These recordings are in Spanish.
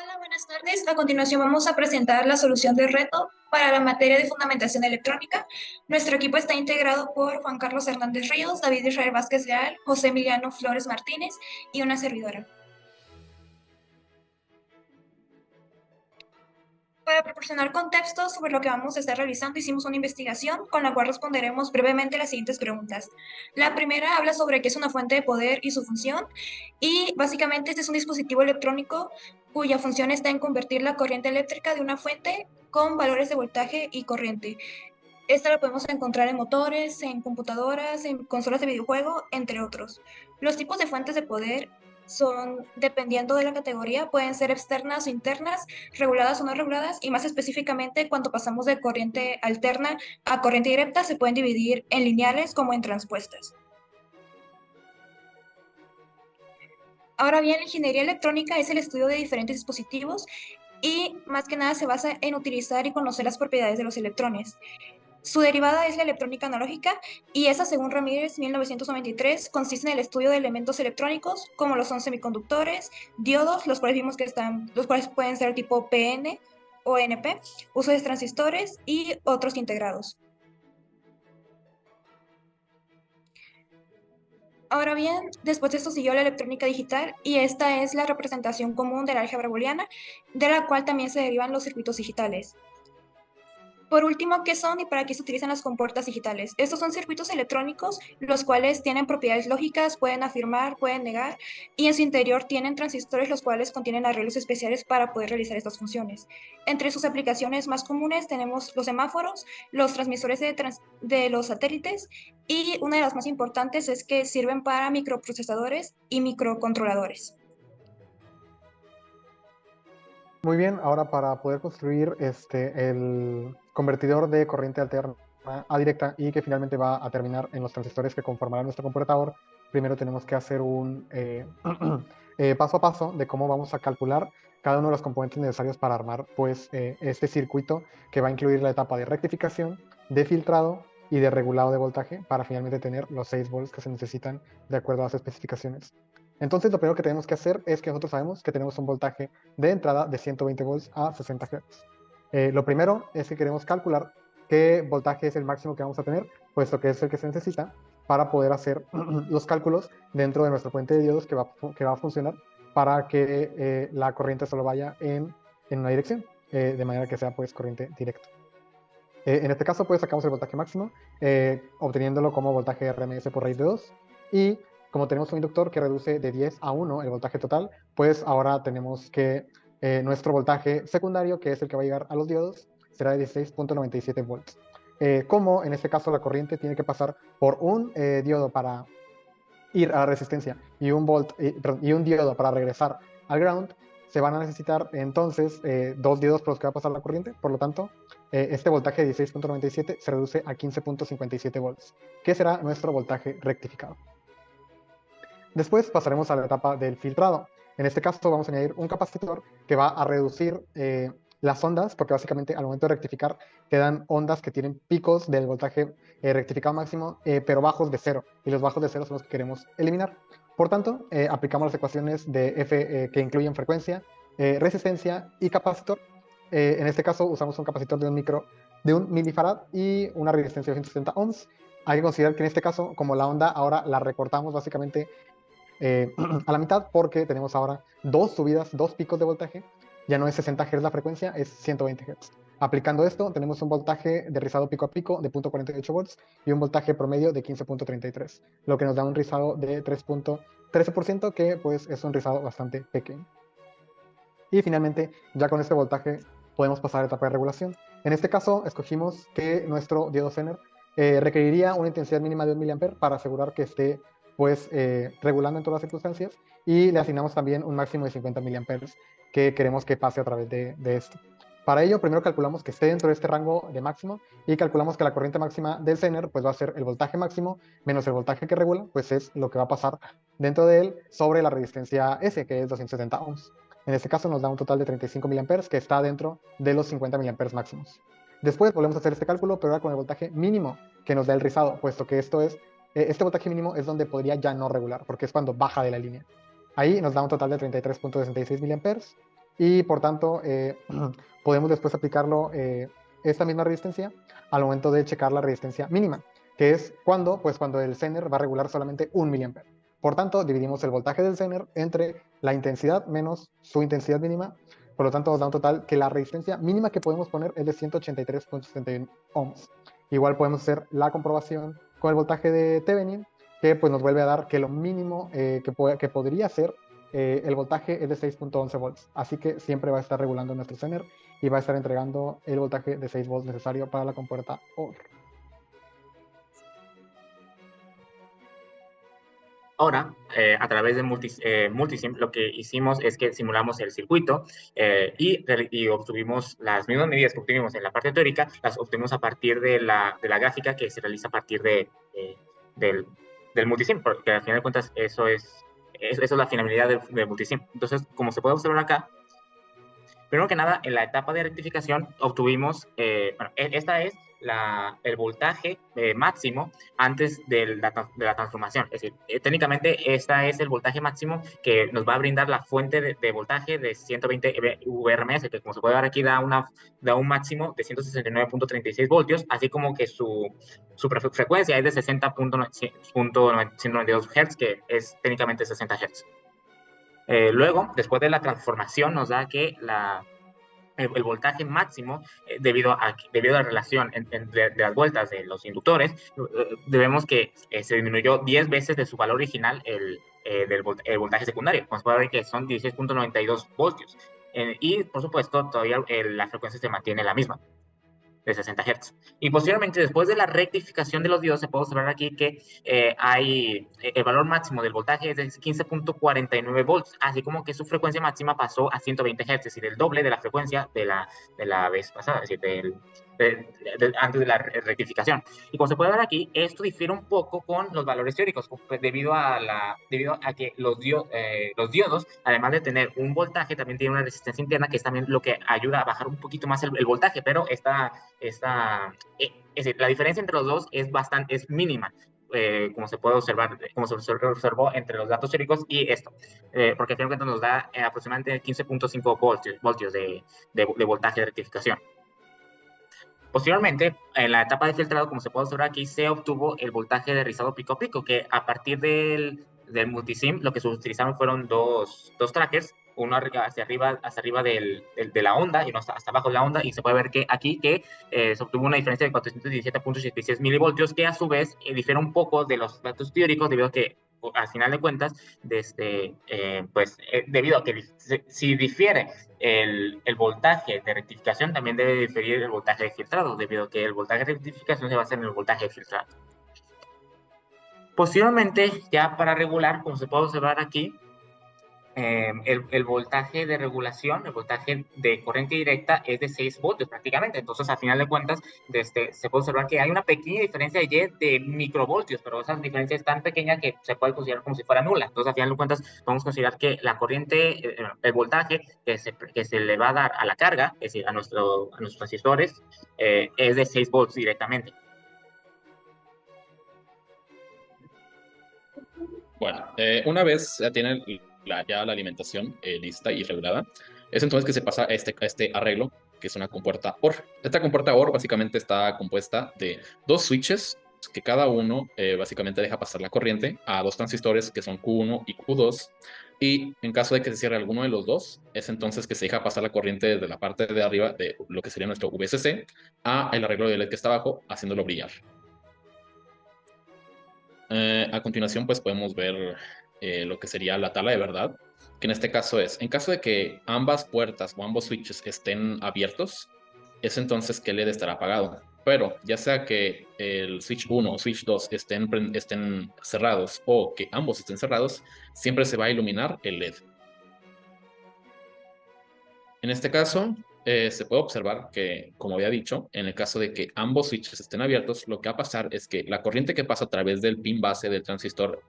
Hola, buenas tardes. A continuación vamos a presentar la solución del reto para la materia de fundamentación electrónica. Nuestro equipo está integrado por Juan Carlos Hernández Ríos, David Israel Vázquez Leal, José Emiliano Flores Martínez y una servidora. Para proporcionar contexto sobre lo que vamos a estar realizando, hicimos una investigación con la cual responderemos brevemente las siguientes preguntas. La primera habla sobre qué es una fuente de poder y su función, y básicamente este es un dispositivo electrónico cuya función está en convertir la corriente eléctrica de una fuente con valores de voltaje y corriente. Esta la podemos encontrar en motores, en computadoras, en consolas de videojuego, entre otros. Los tipos de fuentes de poder son, dependiendo de la categoría, pueden ser externas o internas, reguladas o no reguladas, y más específicamente cuando pasamos de corriente alterna a corriente directa, se pueden dividir en lineales como en transpuestas. Ahora bien, la ingeniería electrónica es el estudio de diferentes dispositivos y más que nada se basa en utilizar y conocer las propiedades de los electrones. Su derivada es la electrónica analógica y esa, según Ramírez, 1993, consiste en el estudio de elementos electrónicos como lo son semiconductores, diodos, los cuales pueden ser tipo PN o NP, uso de transistores y otros integrados. Ahora bien, después de esto siguió la electrónica digital y esta es la representación común de la álgebra booleana, de la cual también se derivan los circuitos digitales. Por último, ¿qué son y para qué se utilizan las compuertas digitales? Estos son circuitos electrónicos, los cuales tienen propiedades lógicas, pueden afirmar, pueden negar, y en su interior tienen transistores, los cuales contienen arreglos especiales para poder realizar estas funciones. Entre sus aplicaciones más comunes tenemos los semáforos, los transmisores de los satélites, y una de las más importantes es que sirven para microprocesadores y microcontroladores. Muy bien, ahora para poder construir el convertidor de corriente alterna a directa y que finalmente va a terminar en los transistores que conformarán nuestro convertidor, primero tenemos que hacer un paso a paso de cómo vamos a calcular cada uno de los componentes necesarios para armar pues, este circuito que va a incluir la etapa de rectificación, de filtrado y de regulado de voltaje para finalmente tener los 6 volts que se necesitan de acuerdo a las especificaciones. Entonces, lo primero que tenemos que hacer es que nosotros sabemos que tenemos un voltaje de entrada de 120 volts a 60 Hz. Lo primero es que queremos calcular qué voltaje es el máximo que vamos a tener, puesto que es el que se necesita para poder hacer los cálculos dentro de nuestra fuente de diodos que va a funcionar para que la corriente solo vaya en una dirección, de manera que sea pues corriente directa. En este caso, pues sacamos el voltaje máximo, obteniéndolo como voltaje RMS por raíz de 2. Y como tenemos un inductor que reduce de 10 a 1 el voltaje total, pues ahora tenemos que nuestro voltaje secundario, que es el que va a llegar a los diodos, será de 16.97 volts. Como en este caso la corriente tiene que pasar por un diodo para ir a la resistencia y un diodo para regresar al ground, se van a necesitar entonces dos diodos por los que va a pasar la corriente. Por lo tanto, este voltaje de 16.97 se reduce a 15.57 volts, que será nuestro voltaje rectificado. Después pasaremos a la etapa del filtrado. En este caso vamos a añadir un capacitor que va a reducir las ondas, porque básicamente al momento de rectificar te dan ondas que tienen picos del voltaje rectificado máximo, pero bajos de cero, y los bajos de cero son los que queremos eliminar. Por tanto, aplicamos las ecuaciones de F que incluyen frecuencia, resistencia y capacitor. En este caso usamos un capacitor de un milifarad y una resistencia de 170 ohms. Hay que considerar que en este caso, como la onda ahora la recortamos básicamente a la mitad, porque tenemos ahora dos subidas, dos picos de voltaje. Ya no es 60 Hz la frecuencia, es 120 Hz. Aplicando esto, tenemos un voltaje de rizado pico a pico de 0.48 volts y un voltaje promedio de 15.33, lo que nos da un rizado de 3.13%, que pues es un rizado bastante pequeño. Y finalmente, ya con este voltaje podemos pasar a la etapa de regulación. En este caso, escogimos que nuestro diodo Zener requeriría una intensidad mínima de 1 mA para asegurar que esté pues, regulando en todas las circunstancias, y le asignamos también un máximo de 50 mA que queremos que pase a través de esto. Para ello, primero calculamos que esté dentro de este rango de máximo y calculamos que la corriente máxima del Zener pues, va a ser el voltaje máximo menos el voltaje que regula, pues es lo que va a pasar dentro de él sobre la resistencia S, que es 270 ohms. En este caso nos da un total de 35 mA, que está dentro de los 50 mA máximos. Después volvemos a hacer este cálculo, pero ahora con el voltaje mínimo que nos da el rizado, puesto que este voltaje mínimo es donde podría ya no regular, porque es cuando baja de la línea. Ahí nos da un total de 33.66 mA. y por tanto podemos después aplicarlo esta misma resistencia al momento de checar la resistencia mínima, que es cuando, pues cuando el Zener va a regular solamente 1 mA. Por tanto, dividimos el voltaje del Zener entre la intensidad menos su intensidad mínima. Por lo tanto, nos da un total que la resistencia mínima que podemos poner es de 183.71 ohms. Igual podemos hacer la comprobación con el voltaje de Thevenin, que pues nos vuelve a dar que lo mínimo que podría ser el voltaje es de 6.11 volts. Así que siempre va a estar regulando nuestro Zener y va a estar entregando el voltaje de 6 volts necesario para la compuerta OR. Ahora, a través de Multisim, lo que hicimos es que simulamos el circuito y obtuvimos las mismas medidas que obtuvimos en la parte teórica, las obtuvimos a partir de la gráfica que se realiza a partir del, del Multisim, porque al final de cuentas eso es la finalidad del Multisim. Entonces, como se puede observar acá, primero que nada, en la etapa de rectificación obtuvimos, bueno, esta es el voltaje máximo antes de la transformación. Es decir, técnicamente este es el voltaje máximo que nos va a brindar la fuente de voltaje de 120 VRMS, que como se puede ver aquí da un máximo de 169.36 voltios, así como que su frecuencia es de 60.192 Hz, que es técnicamente 60 Hz. Luego, después de la transformación, nos da que el voltaje máximo, debido a la relación entre las vueltas de los inductores, vemos que se disminuyó 10 veces de su valor original el voltaje secundario. Vamos a ver que son 16.92 voltios. Y, por supuesto, todavía la frecuencia se mantiene la misma, de 60 Hz. Y posteriormente, después de la rectificación de los diodos, se puede observar aquí que el valor máximo del voltaje es de 15.49 volts, así como que su frecuencia máxima pasó a 120 Hz, es decir, el doble de la frecuencia de la vez pasada, es decir, antes de la rectificación. Y como se puede ver aquí, esto difiere un poco con los valores teóricos, debido a que los diodos, además de tener un voltaje, también tienen una resistencia interna, que es también lo que ayuda a bajar un poquito más el voltaje, pero es decir, la diferencia entre los dos es mínima. Como se puede observar, como se observó entre los datos teóricos y esto, porque al final de cuentas nos da aproximadamente 15.5 voltios de voltaje de rectificación. Posteriormente, en la etapa de filtrado, como se puede observar aquí, se obtuvo el voltaje de rizado pico a pico, que a partir del Multisim lo que se utilizaron fueron dos trackers, uno hacia arriba de la onda y uno hasta abajo de la onda, y se puede ver que aquí se obtuvo una diferencia de 417.86 milivoltios, que a su vez difiere un poco de los datos teóricos, debido a que al final de cuentas, debido a que si difiere el voltaje de rectificación, también debe diferir el voltaje de filtrado, debido a que el voltaje de rectificación se basa en el voltaje de filtrado. Posteriormente, ya para regular, como se puede observar aquí, el voltaje de regulación, el voltaje de corriente directa es de 6 voltios prácticamente. Entonces, a final de cuentas, se puede observar que hay una pequeña diferencia de microvoltios, pero esa diferencia es tan pequeña que se puede considerar como si fuera nula. Entonces, a final de cuentas, vamos a considerar que la corriente, el voltaje que se le va a dar a la carga, es decir, a nuestros transistores, es de 6 volts directamente. Bueno, una vez ya tienen ya la alimentación lista y regulada, es entonces que se pasa a este arreglo, que es una compuerta OR. Esta compuerta OR básicamente está compuesta de dos switches, que cada uno básicamente deja pasar la corriente a dos transistores que son Q1 y Q2, y en caso de que se cierre alguno de los dos, es entonces que se deja pasar la corriente desde la parte de arriba de lo que sería nuestro VCC a el arreglo de LED que está abajo, haciéndolo brillar. A continuación, pues podemos ver lo que sería la tabla de verdad, que en este caso en caso de que ambas puertas o ambos switches estén abiertos, es entonces que el LED estará apagado. Pero ya sea que el switch 1 o switch 2 estén cerrados o que ambos estén cerrados, siempre se va a iluminar el LED. En este caso, se puede observar que, como había dicho, en el caso de que ambos switches estén abiertos, lo que va a pasar es que la corriente que pasa a través del pin base del transistor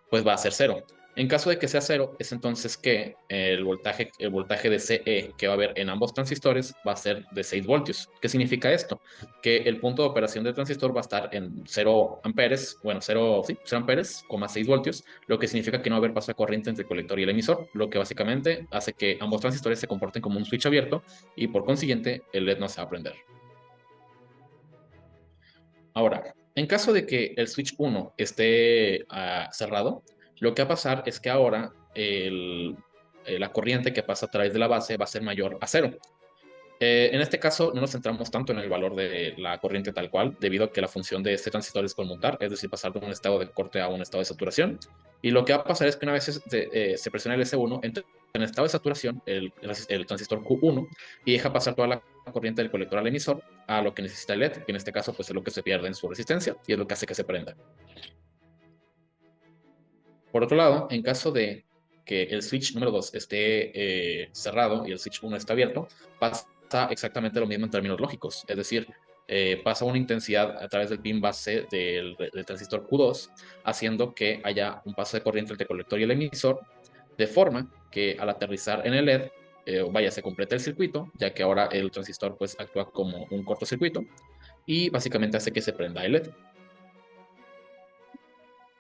pues va a ser cero. En caso de que sea cero, es entonces que el voltaje de CE que va a haber en ambos transistores va a ser de 6 voltios. ¿Qué significa esto? Que el punto de operación del transistor va a estar en 0 amperes, bueno, 0, sí, 0 amperes, 6 voltios, lo que significa que no va a haber paso de corriente entre el colector y el emisor, lo que básicamente hace que ambos transistores se comporten como un switch abierto y por consiguiente el LED no se va a prender. Ahora, en caso de que el switch 1 esté cerrado, lo que va a pasar es que ahora la corriente que pasa a través de la base va a ser mayor a cero. En este caso, no nos centramos tanto en el valor de la corriente tal cual, debido a que la función de este transistor es conmutar, es decir, pasar de un estado de corte a un estado de saturación. Y lo que va a pasar es que una vez se presiona el S1, entra en estado de saturación el transistor Q1 y deja pasar toda la corriente del colector al emisor a lo que necesita el LED, que en este caso pues, es lo que se pierde en su resistencia y es lo que hace que se prenda. Por otro lado, en caso de que el switch número 2 esté cerrado y el switch 1 está abierto, pasa exactamente lo mismo en términos lógicos. Es decir, pasa una intensidad a través del pin base del transistor Q2, haciendo que haya un paso de corriente entre el colector y el emisor, de forma que al aterrizar en el LED, se completa el circuito, ya que ahora el transistor pues, actúa como un cortocircuito y básicamente hace que se prenda el LED.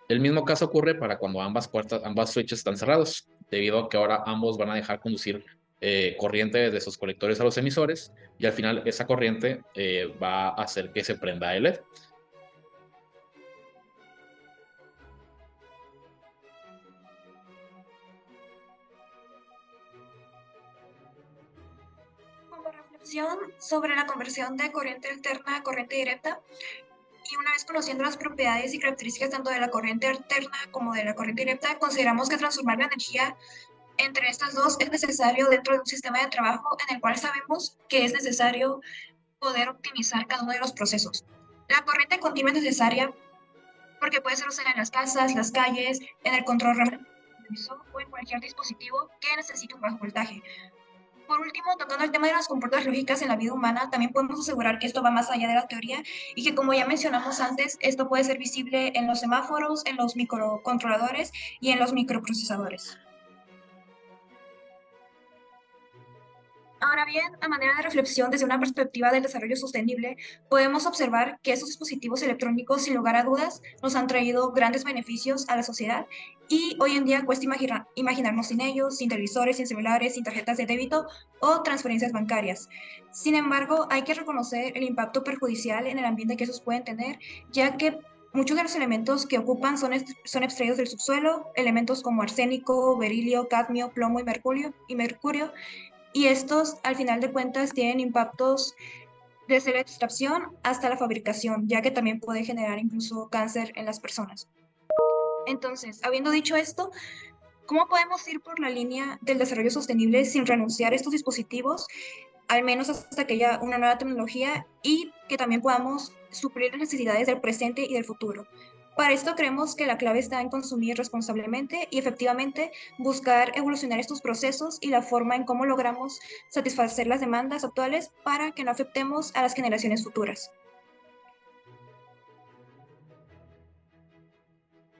El mismo caso ocurre para cuando ambas switches están cerrados, debido a que ahora ambos van a dejar conducir corriente desde sus colectores a los emisores y al final esa corriente va a hacer que se prenda el LED. Como reflexión sobre la conversión de corriente alterna a corriente directa, y una vez conociendo las propiedades y características tanto de la corriente alterna como de la corriente directa, consideramos que transformar la energía entre estas dos es necesario dentro de un sistema de trabajo en el cual sabemos que es necesario poder optimizar cada uno de los procesos. La corriente continua es necesaria porque puede ser usada en las casas, las calles, en el control remoto o en cualquier dispositivo que necesite un bajo voltaje. Por último, tocando el tema de las compuertas lógicas en la vida humana, también podemos asegurar que esto va más allá de la teoría y que, como ya mencionamos antes, esto puede ser visible en los semáforos, en los microcontroladores y en los microprocesadores. Ahora bien, a manera de reflexión desde una perspectiva del desarrollo sostenible, podemos observar que estos dispositivos electrónicos, sin lugar a dudas, nos han traído grandes beneficios a la sociedad y hoy en día cuesta imaginarnos sin ellos, sin televisores, sin celulares, sin tarjetas de débito o transferencias bancarias. Sin embargo, hay que reconocer el impacto perjudicial en el ambiente que esos pueden tener, ya que muchos de los elementos que ocupan son extraídos del subsuelo, elementos como arsénico, berilio, cadmio, plomo y mercurio, y estos, al final de cuentas, tienen impactos desde la extracción hasta la fabricación, ya que también puede generar incluso cáncer en las personas. Entonces, habiendo dicho esto, ¿cómo podemos ir por la línea del desarrollo sostenible sin renunciar a estos dispositivos, al menos hasta que haya una nueva tecnología y que también podamos suplir las necesidades del presente y del futuro? Para esto creemos que la clave está en consumir responsablemente y efectivamente buscar evolucionar estos procesos y la forma en cómo logramos satisfacer las demandas actuales para que no afectemos a las generaciones futuras.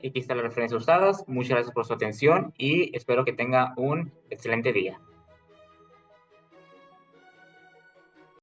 Aquí están las referencias usadas. Muchas gracias por su atención y espero que tenga un excelente día.